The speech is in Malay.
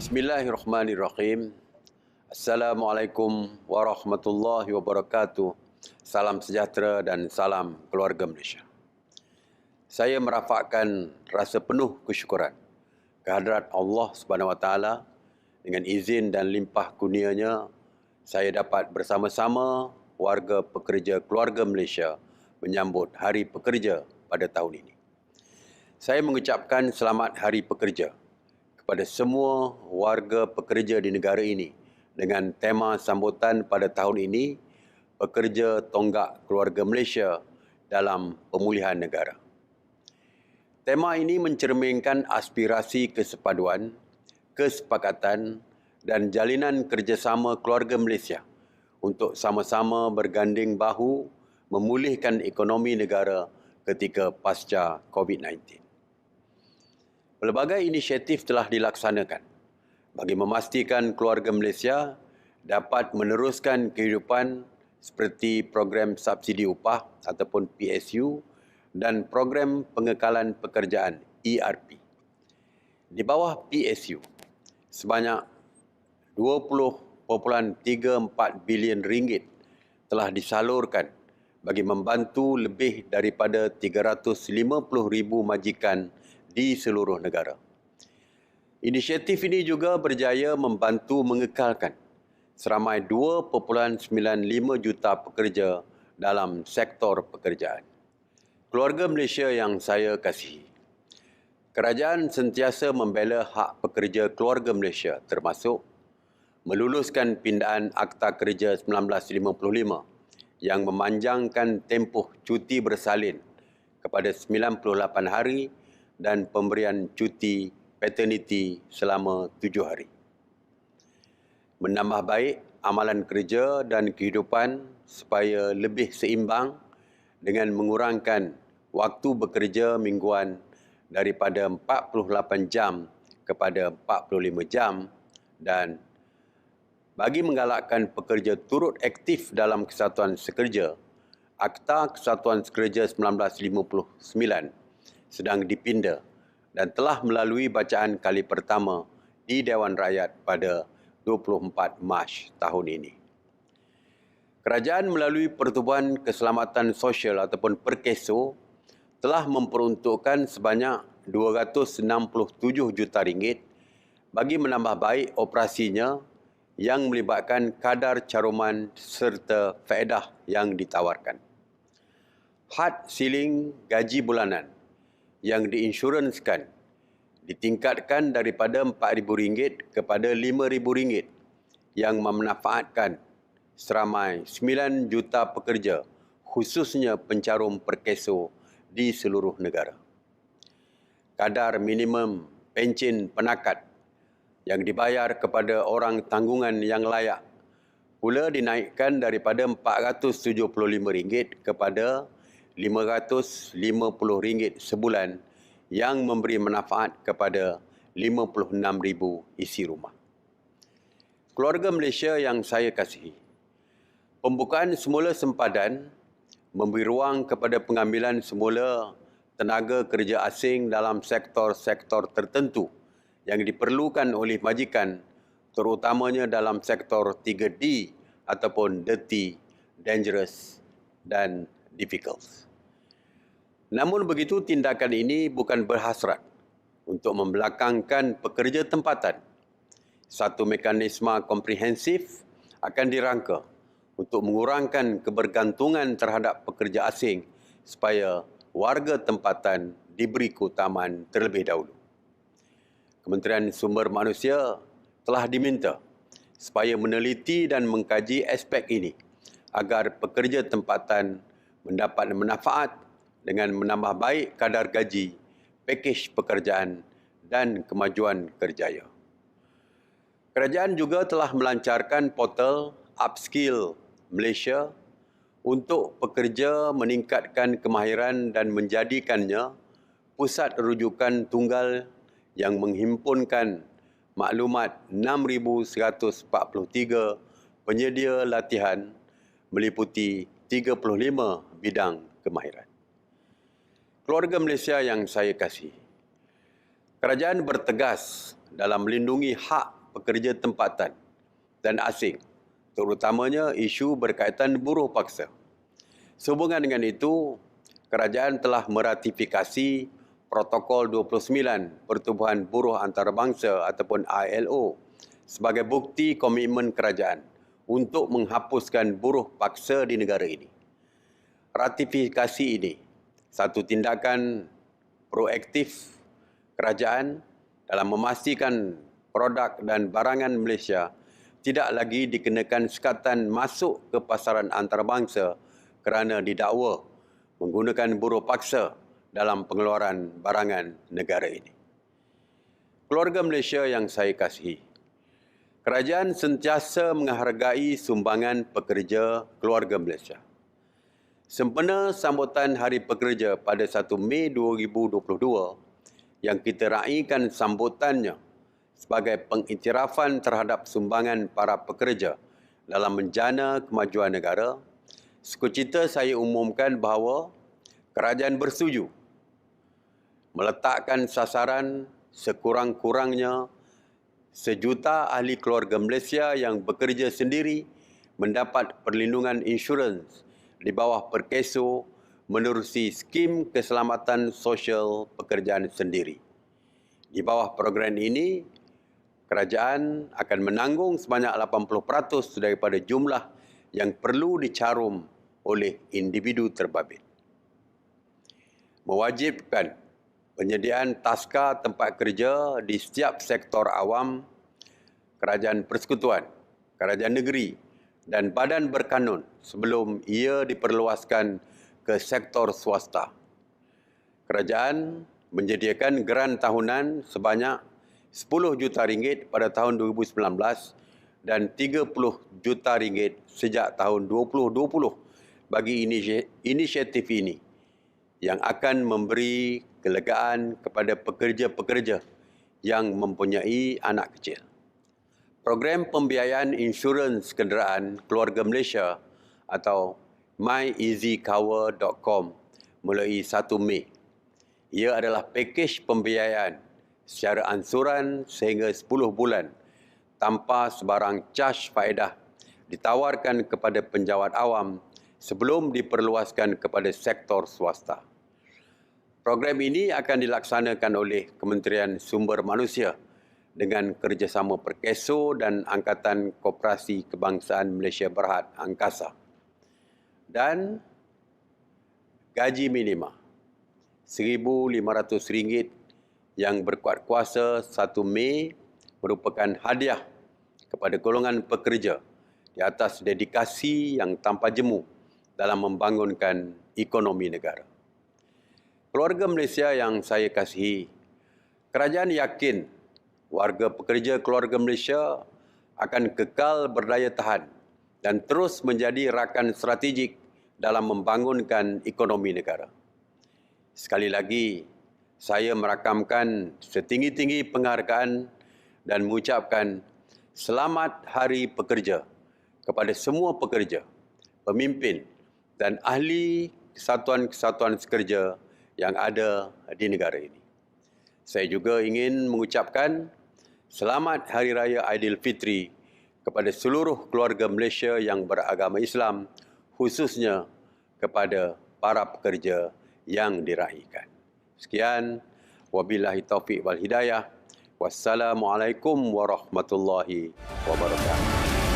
Bismillahirrahmanirrahim. Assalamualaikum warahmatullahi wabarakatuh. Salam sejahtera dan salam keluarga Malaysia. Saya merafakkan rasa penuh kesyukuran kehadrat Allah Subhanahu Wa Taala dengan izin dan limpah kurnianya saya dapat bersama-sama warga pekerja keluarga Malaysia menyambut Hari Pekerja pada tahun ini. Saya mengucapkan selamat Hari Pekerja kepada semua warga pekerja di negara ini dengan tema sambutan pada tahun ini, Pekerja Tonggak Keluarga Malaysia dalam Pemulihan Negara. Tema ini mencerminkan aspirasi kesepaduan, kesepakatan dan jalinan kerjasama keluarga Malaysia untuk sama-sama berganding bahu memulihkan ekonomi negara ketika pasca COVID-19. Pelbagai inisiatif telah dilaksanakan bagi memastikan keluarga Malaysia dapat meneruskan kehidupan seperti program subsidi upah ataupun PSU dan program pengekalan pekerjaan ERP. Di bawah PSU, sebanyak 20.34 bilion ringgit telah disalurkan bagi membantu lebih daripada 350,000 majikan di seluruh negara. Inisiatif ini juga berjaya membantu mengekalkan seramai 2.95 juta pekerja dalam sektor pekerjaan. Keluarga Malaysia yang saya kasihi, kerajaan sentiasa membela hak pekerja keluarga Malaysia termasuk meluluskan pindaan Akta Kerja 1955 yang memanjangkan tempoh cuti bersalin kepada 98 hari dan pemberian cuti paternity selama 7 hari. Menambah baik amalan kerja dan kehidupan supaya lebih seimbang dengan mengurangkan waktu bekerja mingguan daripada 48 jam kepada 45 jam dan bagi menggalakkan pekerja turut aktif dalam kesatuan sekerja, Akta Kesatuan Sekerja 1959 sedang dipinda dan telah melalui bacaan kali pertama di Dewan Rakyat pada 24 Mac tahun ini. Kerajaan melalui Pertubuhan Keselamatan Sosial ataupun Perkeso telah memperuntukkan sebanyak 267 juta ringgit bagi menambah baik operasinya yang melibatkan kadar caruman serta faedah yang ditawarkan. Had siling gaji bulanan yang diinsyuranskan ditingkatkan daripada RM4,000 kepada RM5,000 yang memanfaatkan seramai 9 juta pekerja khususnya pencarum Perkeso di seluruh negara. Kadar minimum pencen penakat yang dibayar kepada orang tanggungan yang layak pula dinaikkan daripada RM475 kepada RM550 sebulan yang memberi manfaat kepada 56,000 isi rumah. Keluarga Malaysia yang saya kasihi, pembukaan semula sempadan memberi ruang kepada pengambilan semula tenaga kerja asing dalam sektor-sektor tertentu yang diperlukan oleh majikan, terutamanya dalam sektor 3D ataupun dirty, dangerous dan difficult. Namun begitu, tindakan ini bukan berhasrat untuk membelakangkan pekerja tempatan. Satu mekanisme komprehensif akan dirangka untuk mengurangkan kebergantungan terhadap pekerja asing supaya warga tempatan diberi keutamaan terlebih dahulu. Kementerian Sumber Manusia telah diminta supaya meneliti dan mengkaji aspek ini agar pekerja tempatan mendapat manfaat dengan menambah baik kadar gaji, pakej pekerjaan dan kemajuan kerjaya. Kerajaan juga telah melancarkan portal Upskill Malaysia untuk pekerja meningkatkan kemahiran dan menjadikannya pusat rujukan tunggal yang menghimpunkan maklumat 6,143 penyedia latihan meliputi 35 bidang kemahiran. Keluarga Malaysia yang saya kasihi, kerajaan bertegas dalam melindungi hak pekerja tempatan dan asing, terutamanya isu berkaitan buruh paksa. Sehubungan dengan itu, kerajaan telah meratifikasi Protokol 29 Pertubuhan Buruh Antarabangsa ataupun ILO sebagai bukti komitmen kerajaan untuk menghapuskan buruh paksa di negara ini. Ratifikasi ini satu tindakan proaktif kerajaan dalam memastikan produk dan barangan Malaysia tidak lagi dikenakan sekatan masuk ke pasaran antarabangsa kerana didakwa menggunakan buruh paksa dalam pengeluaran barangan negara ini. Keluarga Malaysia yang saya kasihi, kerajaan sentiasa menghargai sumbangan pekerja keluarga Malaysia. Sempena sambutan Hari Pekerja pada 1 Mei 2022 yang kita raikan sambutannya sebagai pengiktirafan terhadap sumbangan para pekerja dalam menjana kemajuan negara, sekecita saya umumkan bahawa kerajaan bersetuju meletakkan sasaran sekurang-kurangnya 1 juta ahli keluarga Malaysia yang bekerja sendiri mendapat perlindungan insurans di bawah Perkeso menerusi skim keselamatan sosial pekerjaan sendiri. Di bawah program ini, kerajaan akan menanggung sebanyak 80% daripada jumlah yang perlu dicarum oleh individu terbabit. Mewajibkan penyediaan taska tempat kerja di setiap sektor awam, kerajaan persekutuan, kerajaan negeri dan badan berkanun sebelum ia diperluaskan ke sektor swasta. Kerajaan menyediakan geran tahunan sebanyak 10 juta ringgit pada tahun 2019 dan 30 juta ringgit sejak tahun 2020 bagi inisiatif ini yang akan memberi kelegaan kepada pekerja-pekerja yang mempunyai anak kecil. Program pembiayaan insurans kenderaan keluarga Malaysia atau myeasycover.com mulai 1 Mei. Ia adalah pakej pembiayaan secara ansuran sehingga 10 bulan tanpa sebarang caj faedah ditawarkan kepada penjawat awam sebelum diperluaskan kepada sektor swasta. Program ini akan dilaksanakan oleh Kementerian Sumber Manusia dengan kerjasama Perkeso dan Angkatan Koperasi Kebangsaan Malaysia Berhad Angkasa. Dan gaji minima RM1,500 yang berkuat kuasa 1 Mei merupakan hadiah kepada golongan pekerja di atas dedikasi yang tanpa jemu dalam membangunkan ekonomi negara. Keluarga Malaysia yang saya kasihi, kerajaan yakin warga pekerja keluarga Malaysia akan kekal berdaya tahan dan terus menjadi rakan strategik dalam membangunkan ekonomi negara. Sekali lagi, saya merakamkan setinggi-tinggi penghargaan dan mengucapkan Selamat Hari Pekerja kepada semua pekerja, pemimpin dan ahli kesatuan-kesatuan sekerja yang ada di negara ini. Saya juga ingin mengucapkan Selamat Hari Raya Aidilfitri kepada seluruh keluarga Malaysia yang beragama Islam, khususnya kepada para pekerja yang diraihkan. Sekian, wabillahi taufiq wal hidayah. Wassalamualaikum warahmatullahi wabarakatuh.